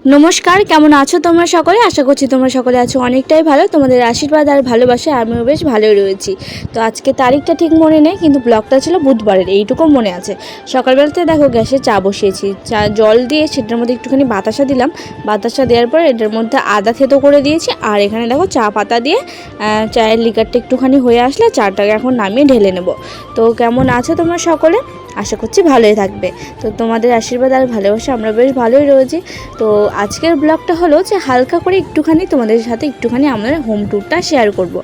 নমস্কার, কেমন আছো তোমরা সকলে? আশা করছি তোমরা সকলে আছো অনেকটাই ভালো। তোমাদের আশীর্বাদ আর ভালোবাসায় আমিও বেশ ভালোই রয়েছি। তো আজকে তারিখটা ঠিক মনে নেই, কিন্তু ব্লগটা ছিল বুধবারের, এইটুকু মনে আছে। সকালবেলাতে দেখো গ্যাসে চা বসিয়েছি, চা জল দিয়ে সেটার মধ্যে একটুখানি বাতাসা দিলাম। বাতাসা দেওয়ার পর এটার মধ্যে আদা থেতো করে দিয়েছি, আর এখানে দেখো চা পাতা দিয়ে চায়ের লিকারটা একটুখানি হয়ে আসলে চাটাকে এখন নামিয়ে ঢেলে নেব। তো কেমন আছো তোমরা সকলে? আশা করছি ভালোই থাকবে। তো তোমাদের আশীর্বাদ আর ভালোবাসা আমরা বেশ ভালোই রয়েছি। তো আজকের ব্লগটা হলো যে হালকা করে একটুখানি তোমাদের সাথে একটুখানি আমাদের হোম ট্যুরটা শেয়ার করব।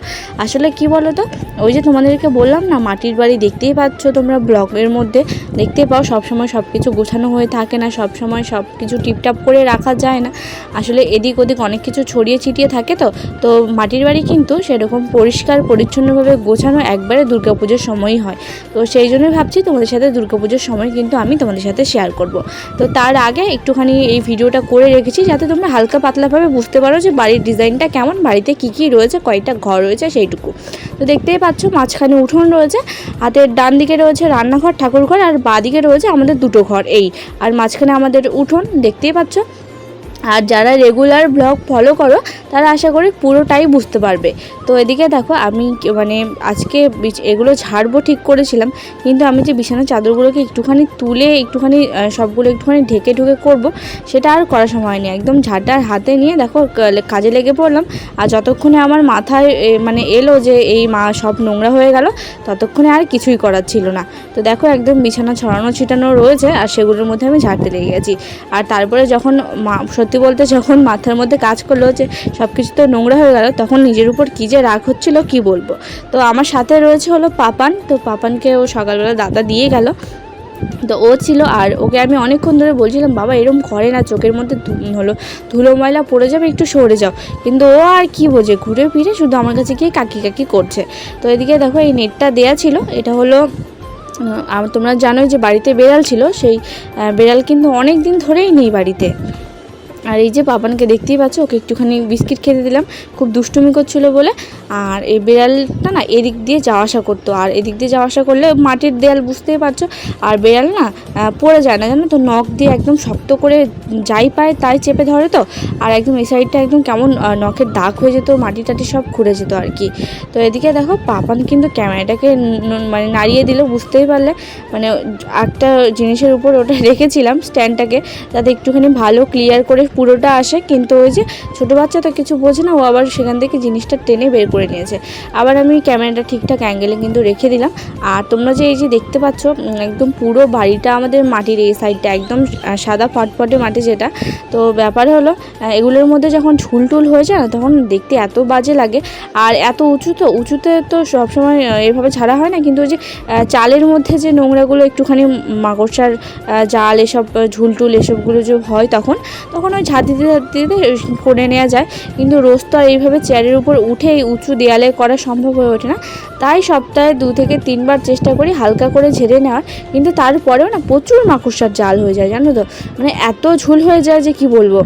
আসলে কি বলো তো, ওই যে তোমাদেরকে বললাম না, মাটির বাড়ি দেখতেই পাচ্ছ তোমরা, ব্লগের মধ্যে দেখতে পাও সবসময় সব কিছু গোছানো হয়ে থাকে না, সবসময় সব কিছু টিপটাপ করে রাখা যায় না। আসলে এদিক ওদিক অনেক কিছু ছড়িয়ে ছিটিয়ে থাকে। তো মাটির বাড়ি কিন্তু সেরকম পরিষ্কার পরিচ্ছন্নভাবে গোছানো একবারে দুর্গাপুজোর সময়ই হয়। তো সেই জন্যই ভাবছি তোমাদের সাথে দুর্গাপুজোর সময় কিন্তু আমি তোমাদের সাথে শেয়ার করব। তো তার আগে একটুখানি এই ভিডিওটা করে রেখেছি যাতে তোমরা হালকা পাতলাভাবে বুঝতে পারো যে বাড়ির ডিজাইনটা কেমন, বাড়িতে কী কী রয়েছে, কয়টা ঘর রয়েছে সেইটুকু। তো দেখতেই পাচ্ছ মাঝখানে উঠোন রয়েছে, হাতের ডান দিকে রয়েছে রান্নাঘর ঠাকুরঘর, আর বাঁ দিকে রয়েছে আমাদের দুটো ঘর এই, আর মাঝখানে আমাদের উঠোন দেখতেই পাচ্ছ। আর যারা রেগুলার ব্লগ ফলো করো তারা আশা করি পুরোটাই বুঝতে পারবে। তো এদিকে দেখো আমি আজকে এগুলো ঝাড়বো ঠিক করেছিলাম, কিন্তু আমি যে বিছানার চাদরগুলোকে একটুখানি তুলে একটুখানি সবগুলো একটুখানি ঢেকে ঢুকে করব, সেটা আর করার সময় নেই। একদম ঝাড়টার হাতে নিয়ে দেখো কাজে লেগে পড়লাম। আর যতক্ষণে আমার মাথায় এলো যে এই সব নোংরা হয়ে গেল, ততক্ষণে আর কিছুই করার ছিল না। তো দেখো একদম বিছানা ছড়ানো ছিটানো রয়েছে, আর সেগুলোর মধ্যে আমি ঝাড়তে লেগে গেছি। আর তারপরে যখন সত্যি বলতে যখন মাথার মধ্যে কাজ করলো যে সব কিছু তো নোংরা হয়ে গেল, তখন নিজের উপর কী যে রাগ হচ্ছিল কি বলবো। তো আমার সাথে রয়েছে হলো পাপান। তো পাপানকে ও সকালবেলা দাদা দিয়ে গেল। তো ও ছিল, আর ওকে আমি অনেকক্ষণ ধরে বলছিলাম বাবা এরম করে না, চোখের মধ্যে ধুলো ময়লা পড়ে যাবে, একটু সরে যাও। কিন্তু ও আর কি বোঝে, ঘুরে ফিরে শুধু আমার কাছে গিয়ে কাকি কাকি করছে। তো এদিকে দেখো এই নেটটা দেয়া ছিল, এটা হলো তোমরা জানোই যে বাড়িতে বেড়াল ছিল, সেই বেড়াল কিন্তু অনেক দিন ধরেই নেই বাড়িতে। আর এই যে পাপানকে দেখতেই পাচ্ছ, ওকে একটুখানি বিস্কিট খেতে দিলাম, খুব দুষ্টুমি করছিলো বলে। আর এই বিড়ালটা না এদিক দিয়ে যাওয়া আসা করতো, আর এদিক দিয়ে যাওয়া আসা করলে মাটির দেয়াল বুঝতেই পারছো, আর বিড়াল না পড়ে যায় না জানো তো, নখ দিয়ে একদম শক্ত করে যাই পায় তাই চেপে ধরে। তো আর একদম এই সাইডটা একদম কেমন নখের দাগ হয়ে যেত, মাটি টাটি সব খুঁড়ে যেত আর কি। তো এদিকে দেখো পাপান কিন্তু ক্যামেরাটাকে মানে নাড়িয়ে দিল, বুঝতেই পারলে। মানে একটা জিনিসের উপর ওটা রেখেছিলাম স্ট্যান্ডটাকে, যাতে একটুখানি ভালো ক্লিয়ার করে পুরোটা আসে। কিন্তু ওই যে ছোটো বাচ্চা তো কিছু বোঝে না, ও আবার সেখান থেকে জিনিসটা টেনে বের করে নিয়েছে। আবার আমি ক্যামেরাটা ঠিকঠাক অ্যাঙ্গেলে কিন্তু রেখে দিলাম। আর তোমরা যে এই যে দেখতে পাচ্ছ একদম পুরো বাড়িটা আমাদের মাটির, এই সাইডটা একদম সাদা ফটফটে মাটি যেটা। তো ব্যাপারে হলো এগুলোর মধ্যে যখন ঝুলটুল হয়ে যায় না, তখন দেখতে এত বাজে লাগে। আর এত উঁচুতে তো সবসময় এভাবে ছাড়া হয় না, কিন্তু ওই যে চালের মধ্যে যে নোংরাগুলো একটুখানি মাকড়সার জাল এসব ঝুলটুল এসবগুলো যে হয়, তখন ওই ঝাঁট দিতে করে নেওয়া যায়। কিন্তু রোজ তো আর এইভাবে চেয়ারের উপর উঠে উঁচু দেয়ালে করা সম্ভব হয়ে ওঠে না। তাই সপ্তাহে 2 থেকে 3 বার চেষ্টা করি হালকা করে ঝেড়ে নেওয়ার। কিন্তু তারপরেও না প্রচুর মাকড়সার জাল হয়ে যায় জানো তো, মানে এত ঝুল হয়ে যায় যে কি বলবো।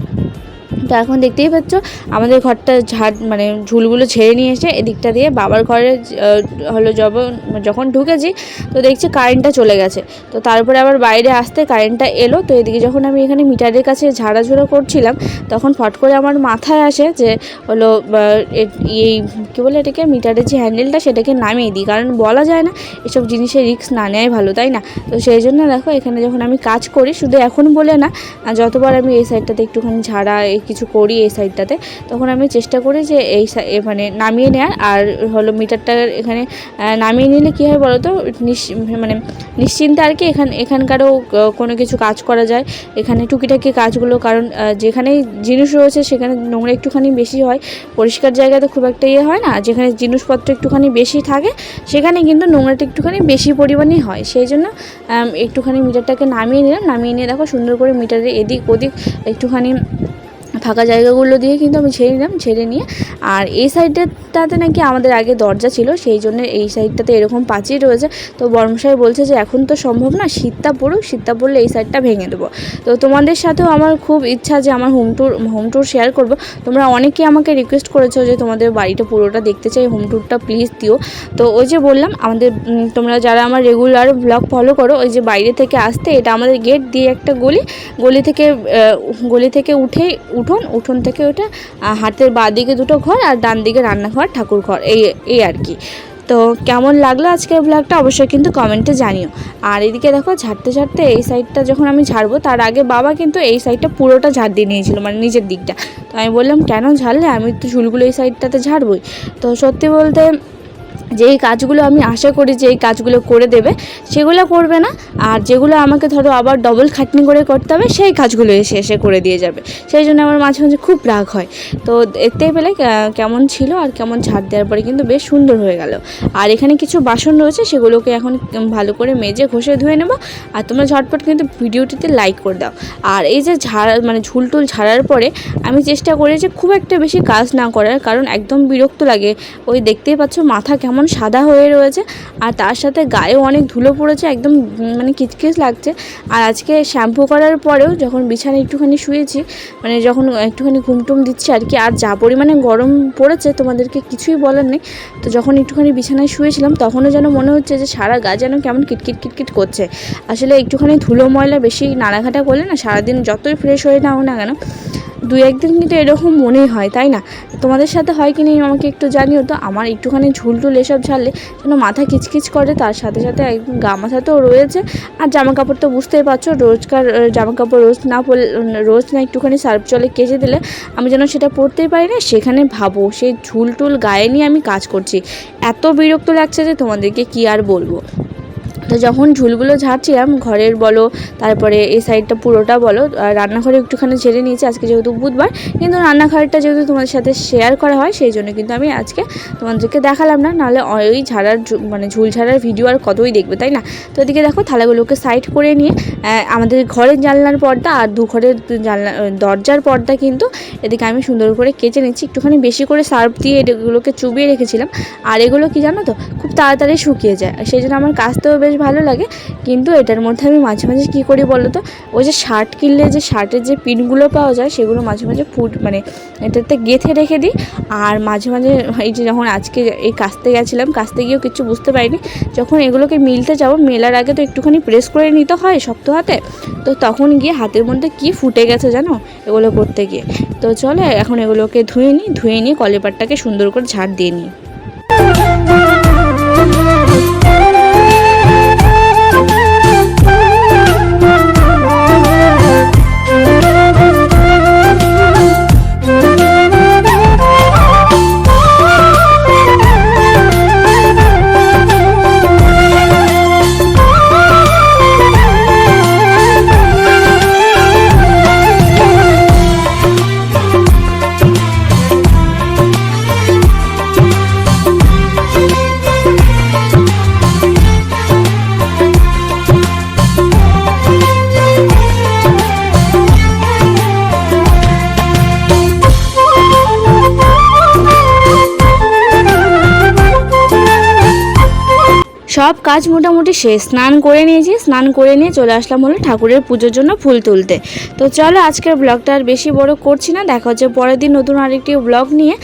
তো এখন দেখতেই পাচ্ছ আমাদের ঘরটা মানে ঝুলগুলো ঝেড়ে নিয়ে এসে এদিকটা দিয়ে বাবার ঘরে হলো যখন ঢুকেছি, তো দেখছি কারেন্টটা চলে গেছে। তো তারপরে আবার বাইরে আসতে কারেন্টটা এলো। তো এদিকে যখন আমি এখানে মিটারের কাছে ঝাড়াঝুড়ো করছিলাম, তখন ফট করে আমার মাথায় আসে যে হলো এই কী বলে এটাকে, মিটারের যে হ্যান্ডেলটা সেটাকে নামিয়ে দিই, কারণ বলা যায় না এসব জিনিসের রিস্ক না নেওয়াই ভালো, তাই না? তো সেই জন্য দেখো এখানে যখন আমি কাজ করি, শুধু এখন বলে না, যতবার আমি এই সাইডটাতে একটুখানি ঝাড়া কিছু করি এই সাইডটাতে, তখন আমি চেষ্টা করি যে মানে নামিয়ে নেওয়ার। আর হলো মিটারটা এখানে নামিয়ে নিলে কী হয় বলো তো, মানে নিশ্চিন্তে আর কি এখানকারও কোনো কিছু কাজ করা যায়, এখানে টুকিটাকি কাজগুলো। কারণ যেখানেই জিনিস রয়েছে সেখানে নোংরা একটুখানি বেশি হয়, পরিষ্কার জায়গাতে খুব একটা হয় না। যেখানে জিনিসপত্র একটুখানি বেশি থাকে সেখানে কিন্তু নোংরাটা একটুখানি বেশি পরিমাণেই হয়। সেই জন্য একটুখানি মিটারটাকে নামিয়ে নিলাম, নামিয়ে নিয়ে দেখো সুন্দর করে মিটারের এদিক ওদিক একটুখানি ফাঁকা জায়গাগুলো দিয়ে কিন্তু আমি ঝেড়ে নিলাম, ঝেড়ে নিয়ে আর এই সাইডটাতে নাকি আমাদের আগে দরজা ছিল, সেই জন্য এই সাইডটাতে এরকম পাঁচিল রয়েছে। তো বড়মশাই বলছে যে এখন তো সম্ভব না, শীতটা পড়ুক, শীতটা পড়লে এই সাইডটা ভেঙে দেবো। তো তোমাদের সাথেও আমার খুব ইচ্ছা যে আমার হোম ট্যুর শেয়ার করব। তোমরা অনেকেই আমাকে রিকোয়েস্ট করেছো যে তোমাদের বাড়িটা পুরোটা দেখতে চাই, হোম ট্যুরটা প্লিজ দিও। তো ওই যে বললাম আমাদের তোমরা যারা আমার রেগুলার ব্লগ ফলো করো, ওই যে বাইরে থেকে আসতে এটা আমাদের গেট দিয়ে একটা গলি থেকে উঠোন থেকে ওটা হাতের বাঁ দিকে দুটো ঘর আর ডান দিকে রান্নাঘর, ঠাকুর ঘর, এই আর কি। তো কেমন লাগলো আজকের ব্লগটা অবশ্যই কিন্তু কমেন্টে জানিও। আর এদিকে দেখো ঝাড়তে এই সাইডটা যখন আমি ঝাড়বো তার আগে বাবা কিন্তু এই সাইডটা পুরোটা ঝাড় দিয়ে নিয়েছিল, মানে নিজের দিকটা। তো আমি বললাম কেন ঝাড়লে, আমি তো ঝুলগুলো এই সাইডটাতে ঝাড়বই। তো সত্যি বলতে যেই কাজগুলো আমি আশা করি যে এই কাজগুলো করে দেবে সেগুলো করবে না, আর যেগুলো আমাকে ধরো আবার ডবল খাটনি করে করতে হবে সেই কাজগুলো এসে করে দিয়ে যাবে। সেই জন্য আমার মাঝে মাঝে খুব রাগ হয়। তো দেখতে পেলে কেমন ছিল, আর কেমন ঝাড় দেওয়ার পরে কিন্তু বেশ সুন্দর হয়ে গেল। আর এখানে কিছু বাসন রয়েছে, সেগুলোকে এখন ভালো করে মেজে ঘষে ধুয়ে নেব। আর তোমরা ঝটপট কিন্তু ভিডিওটিতে লাইক করে দাও। আর এই যে ঝুলটুল ঝাড়ার পরে আমি চেষ্টা করি যে খুব একটা বেশি কাজ না করার, কারণ একদম বিরক্ত লাগে। ওই দেখতেই পাচ্ছ মাথা কেমন সাদা হয়ে রয়েছে, আর তার সাথে গায়েও অনেক ধুলো পড়েছে, একদম মানে কিচকিচ লাগছে। আর আজকে শ্যাম্পু করার পরেও যখন বিছানায় একটুখানি শুয়েছি, মানে যখন একটুখানি ঘুমটুম দিচ্ছি আর কি, আর যা পরিমাণে গরম পড়েছে তোমাদেরকে কিছুই বলার নেই। তো যখন একটুখানি বিছানায় শুয়েছিলাম তখনও যেন মনে হচ্ছে যে সারা গা যেন কেমন কিটকিট করছে। আসলে একটুখানি ধুলো ময়লা বেশি নাড়াঘাটা করলে না, সারাদিন যতই ফ্রেশ হয়ে নাও না কেন, দু একদিন কিন্তু এরকম মনেই হয়, তাই না? তোমাদের সাথে হয় কি নেই আমাকে একটু জানিও। তো আমার একটুখানি ঝুলটুল এসব ঝাড়লে যেন মাথা কিচকিচ করে, তার সাথে সাথে একদম গা মাথাতেও রয়েছে। আর জামা কাপড় তো বুঝতেই পারছো, রোজকার জামা কাপড় রোজ না একটুখানি সার্ফ জলে কেচে দিলে আমি যেন সেটা পরতেই পারি না। সেখানে ভাবো সেই ঝুলটুল গায়ে নিয়ে আমি কাজ করছি, এত বিরক্ত লাগছে যে তোমাদেরকে কি আর বলবো। তো যখন ঝুলগুলো ঝাড়ছিলাম, ঘরের বলো, তারপরে এই সাইডটা পুরোটা বলো, রান্নাঘরে একটুখানি ঝেড়ে নিয়েছি আজকে যেহেতু বুধবার, কিন্তু রান্নাঘরটা যেহেতু তোমাদের সাথে শেয়ার করা হয় সেই জন্য কিন্তু আমি আজকে তোমাদেরকে দেখালাম না, নাহলে ওই ঝুল ঝাড়ার ভিডিও আর কতই দেখবে, তাই না? তো এদিকে দেখো থালাগুলোকে সাইড করে নিয়ে আমাদের ঘরের জানলার পর্দা আর ঘরের দরজার পর্দা কিন্তু এদিকে আমি সুন্দর করে কেচে নিচ্ছি। একটুখানি বেশি করে সার্ফ দিয়ে এগুলোকে চুবিয়ে রেখেছিলাম, আর এগুলো কি জানো তো খুব তাড়াতাড়ি শুকিয়ে যায়, সেই জন্য আমার কাচতেও বেশ ভালো লাগে। কিন্তু এটার মধ্যে আমি মাঝে মাঝে কী করি বলো তো, ওই যে শার্ট কিনলে যে শার্টের যে পিনগুলো পাওয়া যায় সেগুলো মাঝে মাঝে মানে এটাতে গেঁথে রেখে দিই। আর মাঝে মাঝে এই যে যখন আজকে এই কাচতে গেছিলাম, কাচতে গিয়েও কিছু বুঝতে পারিনি, যখন এগুলোকে মিলতে যাবো মেলার আগে তো একটুখানি প্রেস করে নিতে হয় শক্ত হাতে, তো তখন গিয়ে হাতের মধ্যে কি ফুটে গেছে জানো এগুলো করতে গিয়ে। তো চলো এখন এগুলোকে ধুয়ে নিই কলেপারটাকে সুন্দর করে ঝাড় দিয়ে নিই। সব কাজ মোটামুটি শেষ, স্নান করে নিয়েছি, স্নান করে নিয়ে চলে আসলাম হলো ঠাকুরের পুজোর জন্য ফুল তুলতে। তো চলো আজকের ব্লগটা আর বেশি বড় করছি না, দেখা হচ্ছে পরের দিন নতুন আরেকটি ব্লগ নিয়ে।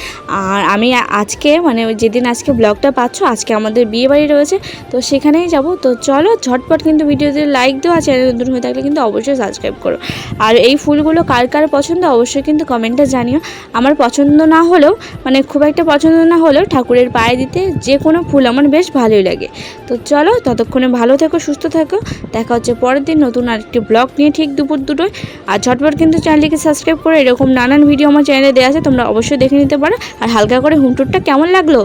আর আমি আজকে মানে যেদিন আজকে ব্লগটা পাচ্ছ আজকে আমাদের বিয়ে বাড়ি রয়েছে, তো সেখানেই যাব। তো চলো ঝটপট কিন্তু ভিডিওতে লাইক দেওয়া, চ্যানেল নতুন হয়ে থাকলে কিন্তু অবশ্যই সাবস্ক্রাইব করো। আর এই ফুলগুলো কার কার পছন্দ অবশ্যই কিন্তু কমেন্টে জানিও। আমার পছন্দ না হলেও মানে খুব একটা পছন্দ না হলেও ঠাকুরের পায়ে দিতে যে কোনো ফুল আমার বেশ ভালোই লাগে। তো চলো ততক্ষণে ভালো থেকো, সুস্থ থাকো, দেখা হচ্ছে পরের দিন নতুন আরেকটি ব্লগ নিয়ে ঠিক দুপুর 2টোয়। আর ঝটপট কিন্তু চ্যানেলটিকে সাবস্ক্রাইব করে এরকম নানান ভিডিও আমার চ্যানেলে দেওয়া আছে, তোমরা অবশ্যই দেখে নিতে পারো। আর হালকা করে হোম ট্যুরটা কেমন লাগলো।